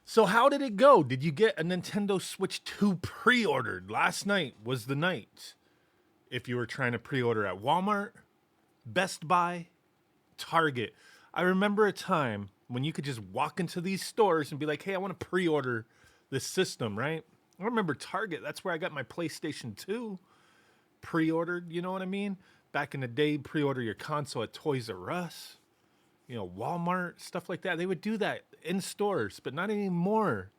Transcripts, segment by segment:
So how did it go? Did you get a Nintendo Switch 2 pre-ordered? Last night was the night. If you were trying to pre-order at Walmart, Best Buy, Target. I remember a time when you could just walk into these stores and be like, "Hey, I want to pre-order this system," right? I remember Target. That's where I got my PlayStation 2 pre-ordered, you know what I mean? Back in the day, pre-order your console at Toys R Us, Walmart, stuff like that. They would do that in stores, but not anymore.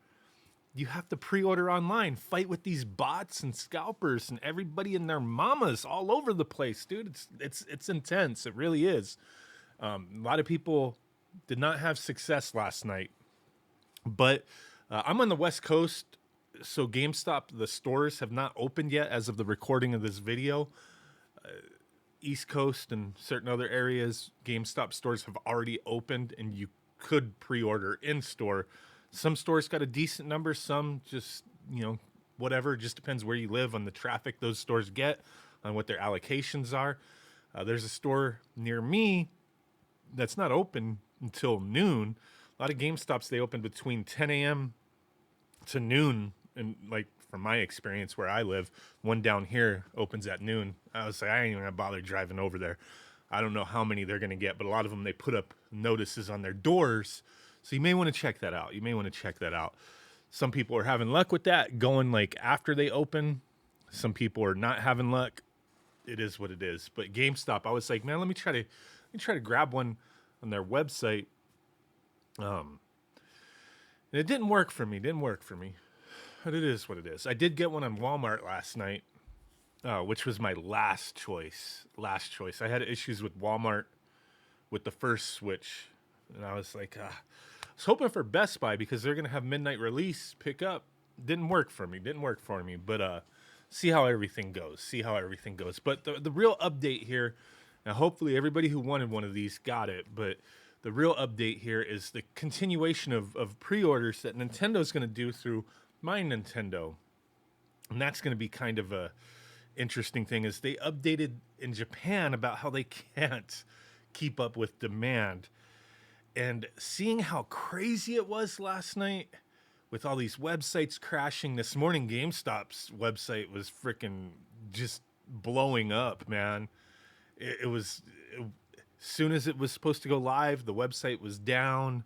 You have to pre-order online, fight with these bots and scalpers and everybody and their mamas all over the place, dude. It's intense. It really is. A lot of people did not have success last night, but I'm on the West Coast, so GameStop, the stores have not opened yet as of the recording of this video. East Coast and certain other areas, GameStop stores have already opened and you could pre-order in store. Some stores got a decent number, some just, whatever. It just depends where you live on the traffic those stores get, on what their allocations are. There's a store near me that's not open until noon. A lot of GameStops, they open between 10 a.m. to noon. And like from my experience where I live, one down here opens at noon. I was like, I ain't even gonna bother driving over there. I don't know how many they're gonna get, but a lot of them, they put up notices on their doors. So you may want to check that out. Some people are having luck with that, going like after they open. Some people are not having luck. It is what it is. But GameStop, I was like, man, let me try to grab one on their website. And it didn't work for me. But it is what it is. I did get one on Walmart last night, which was my last choice. I had issues with Walmart with the first Switch, and I was like, I was hoping for Best Buy because they're gonna have midnight release pickup. Didn't work for me. But see how everything goes. But the real update here, now hopefully everybody who wanted one of these got it. But the real update here is the continuation of pre-orders that Nintendo's gonna do through My Nintendo. And that's going to be kind of a interesting thing, is they updated in Japan about how they can't keep up with demand. And seeing how crazy it was last night with all these websites crashing, this morning GameStop's website was freaking just blowing up, man. As soon as it was supposed to go live, the website was down.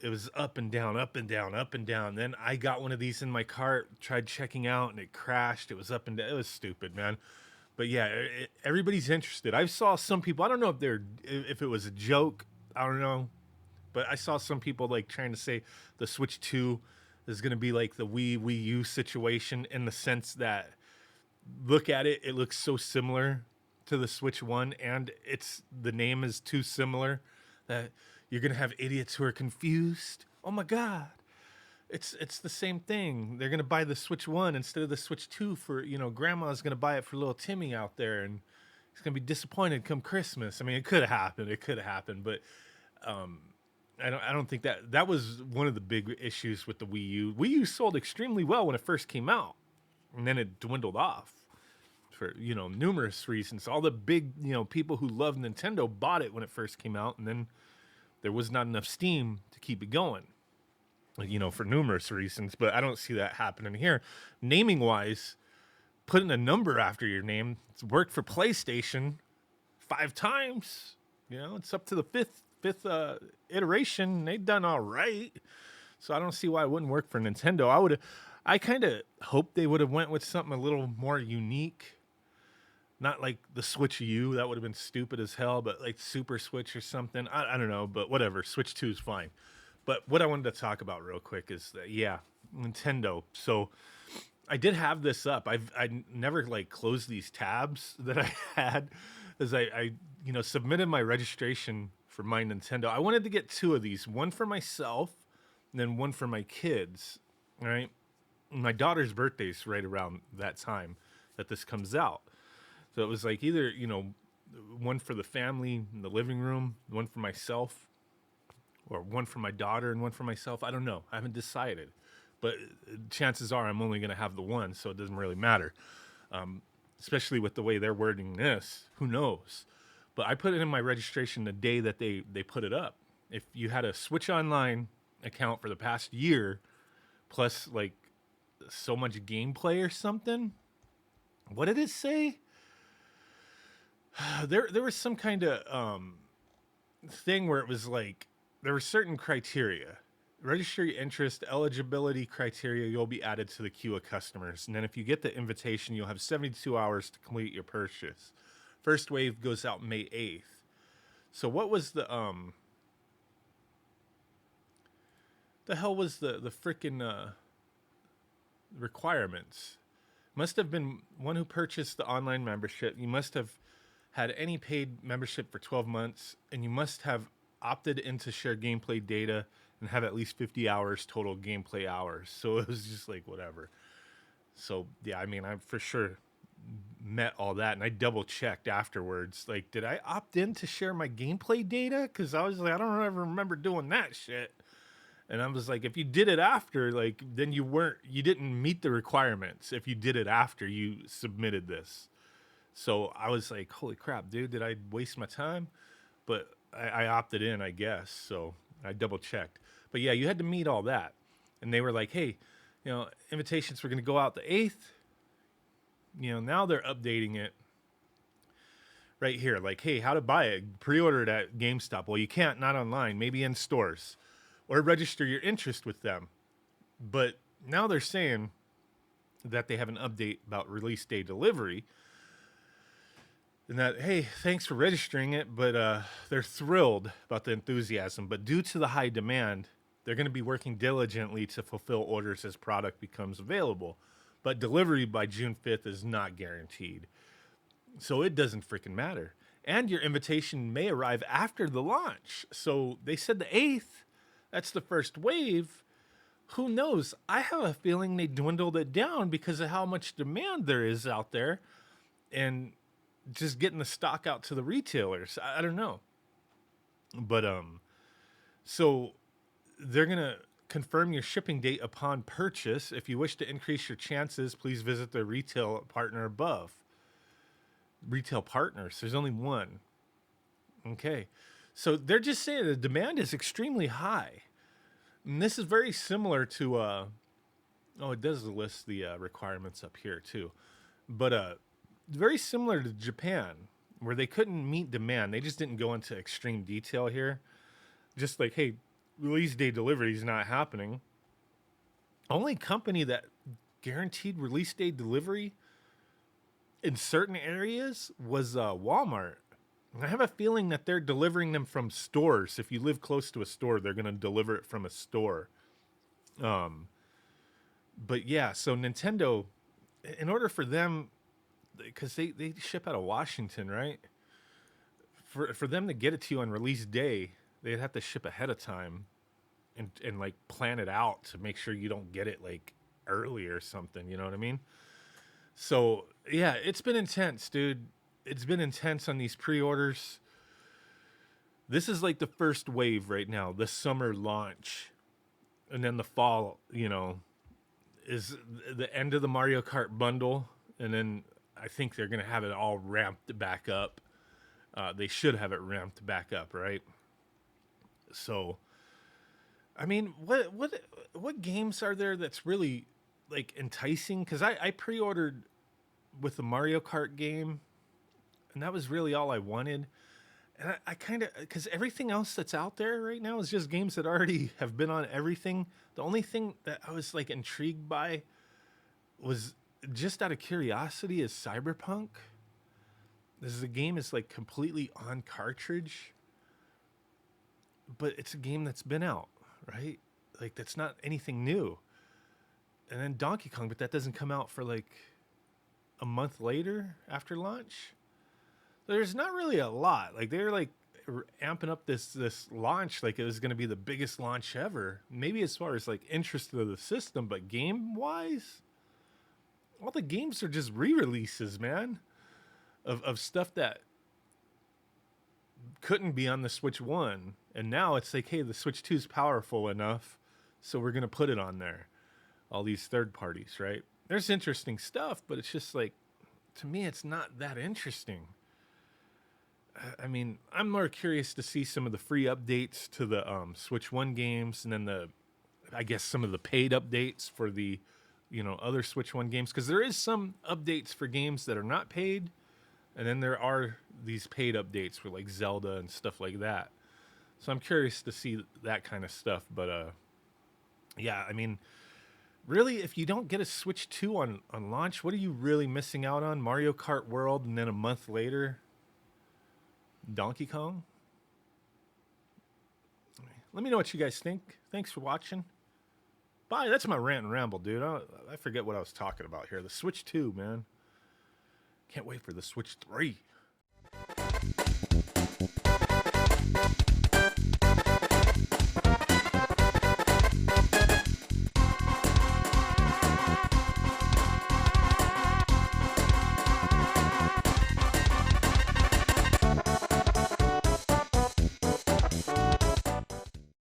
It was up and down. Then I got one of these in my cart, tried checking out, and it crashed. It was up and down. It was stupid, man. But yeah, everybody's interested. I saw some people, I don't know if it was a joke, I don't know. But I saw some people like trying to say the Switch 2 is going to be like the Wii U situation, in the sense that, look at it, it looks so similar to the Switch 1, and the name is too similar that you're going to have idiots who are confused. Oh my God. It's the same thing. They're going to buy the Switch 1 instead of the Switch 2 for, grandma's going to buy it for little Timmy out there, and he's going to be disappointed come Christmas. I mean, it could have happened, but I don't think that was one of the big issues with the Wii U. Wii U sold extremely well when it first came out, and then it dwindled off for, numerous reasons. All the big, people who love Nintendo bought it when it first came out, and then there was not enough steam to keep it going, for numerous reasons. But I don't see that happening here. Naming wise, putting a number after your name, it's worked for PlayStation 5 times. It's up to the fifth iteration. They've done all right. So I don't see why it wouldn't work for Nintendo. I kind of hoped they would have went with something a little more unique. Not like the Switch U, that would have been stupid as hell, but like Super Switch or something. I don't know, but whatever. Switch 2 is fine. But what I wanted to talk about real quick is that, Nintendo. So I did have this up. I never like closed these tabs that I had, as I submitted my registration for My Nintendo. I wanted to get 2 of these, one for myself and then one for my kids. All right. My daughter's birthday's right around that time that this comes out. So it was like either, one for the family in the living room, one for myself, or one for my daughter and one for myself. I don't know. I haven't decided. But chances are I'm only going to have the one, so it doesn't really matter. Especially with the way they're wording this. Who knows? But I put it in my registration the day that they put it up. If you had a Switch Online account for the past year, plus like so much gameplay or something. What did it say? There was some kind of thing where it was like there were certain criteria. Register your interest, eligibility criteria, you'll be added to the queue of customers. And then if you get the invitation, you'll have 72 hours to complete your purchase. First wave goes out May 8th. So what was the hell was the freaking requirements? Must have been one who purchased the online membership. You must have had any paid membership for 12 months, and you must have opted in to share gameplay data and have at least 50 hours total gameplay hours. So it was just like whatever. So yeah, I mean, I for sure met all that, and I double checked afterwards. Like, did I opt in to share my gameplay data? Because I was like, I don't ever remember doing that shit. And I was like, if you did it after, like, then you didn't meet the requirements. If you did it after you submitted this. So I was like, holy crap, dude, did I waste my time? But I opted in, I guess. So I double checked. But yeah, you had to meet all that. And they were like, hey, invitations were going to go out the 8th. Now they're updating it right here. Like, hey, how to buy it. Pre-order it at GameStop. Well, you can't, not online, maybe in stores. Or register your interest with them. But now they're saying that they have an update about release day delivery. And that, hey, thanks for registering it, but they're thrilled about the enthusiasm. But due to the high demand, they're going to be working diligently to fulfill orders as product becomes available. But delivery by June 5th is not guaranteed. So it doesn't freaking matter. And your invitation may arrive after the launch. So they said the 8th, that's the first wave. Who knows? I have a feeling they dwindled it down because of how much demand there is out there. And just getting the stock out to the retailers. I don't know. But so they're going to confirm your shipping date upon purchase. If you wish to increase your chances, please visit the retail partner above. Retail partners, there's only one. Okay. So they're just saying the demand is extremely high. And this is very similar to it does list the requirements up here too. But very similar to Japan, where they couldn't meet demand. They just didn't go into extreme detail here. Just like, hey, release day delivery is not happening. Only company that guaranteed release day delivery in certain areas was Walmart. And I have a feeling that they're delivering them from stores. If you live close to a store, they're going to deliver it from a store. But yeah, so Nintendo, in order for them, because they ship out of Washington, right? For them to get it to you on release day, they'd have to ship ahead of time and like plan it out to make sure you don't get it like early or something. You know what I mean? So yeah, it's been intense, dude. It's been intense on these pre-orders. This is like the first wave right now, the summer launch. And then the fall, is the end of the Mario Kart bundle. And then I think they're going to have it all ramped back up. They should have it ramped back up, right? So, I mean, what games are there that's really like enticing? Because I pre-ordered with the Mario Kart game, and that was really all I wanted. And I kind of, because everything else that's out there right now is just games that already have been on everything. The only thing that I was like intrigued by was just out of curiosity is Cyberpunk. The game is like completely on cartridge, but it's a game that's been out, right? Like that's not anything new. And then Donkey Kong, but that doesn't come out for like a month later after launch. There's not really a lot. Like they're like amping up this launch like it was going to be the biggest launch ever. Maybe as far as like interest of the system, but game wise, all the games are just re-releases, man, of stuff that couldn't be on the Switch 1. And now it's like, hey, the Switch 2 is powerful enough, so we're going to put it on there. All these third parties, right? There's interesting stuff, but it's just like, to me, it's not that interesting. I mean, I'm more curious to see some of the free updates to the Switch 1 games and then the I guess some of the paid updates for the, other Switch One games, because there is some updates for games that are not paid, and then there are these paid updates for like Zelda and stuff like that. So I'm curious to see that kind of stuff. But yeah, I mean, really, if you don't get a Switch 2 on launch, what are you really missing out on? Mario Kart World, and then a month later, Donkey Kong? Let me know what you guys think. Thanks for watching. Bye. That's my rant and ramble, dude. I forget what I was talking about here. The Switch 2, man. Can't wait for the Switch 3.